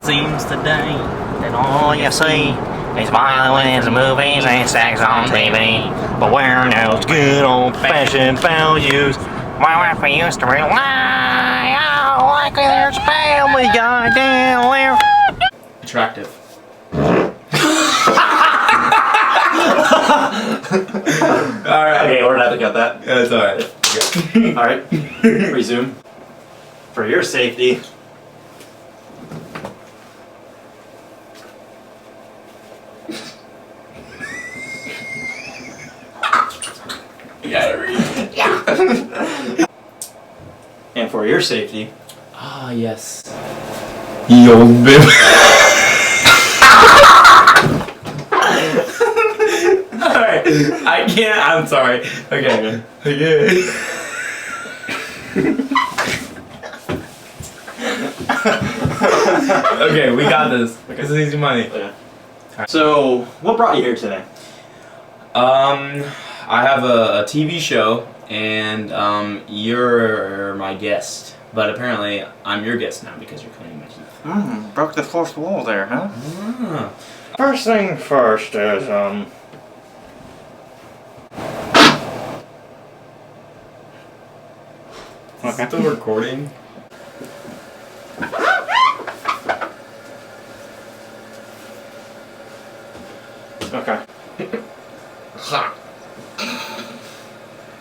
Seems today that all you see is violins, movies, and sex on TV. But where those good old-fashioned values? My wife used to rely on likely there's a family guy down there. Attractive. Alright. Okay, we're gonna have to cut that. Yeah, it's alright. Okay. Alright, resume. For your safety. You gotta read it. Yeah. And for your safety. Ah, yes. Ye old bib. Alright, I can't, I'm sorry. Okay. Okay. Okay, we got this. This is easy money. Okay. So, what brought you here today? I have a TV show, and you're my guest. But apparently, I'm your guest now because you're cleaning my teeth. Broke the fourth wall there, huh? Ah. First thing first is, Okay. Still recording? Okay.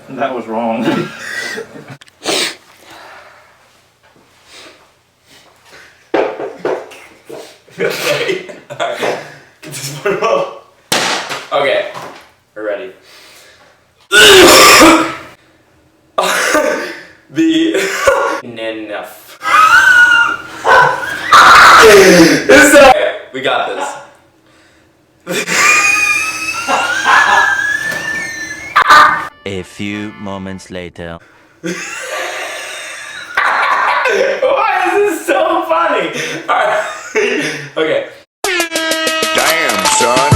That was wrong. Okay. Alright. Just put it up. Okay. We're ready. Enough. We got this. A few moments later. Why is this so funny? Alright. Okay. Damn, son.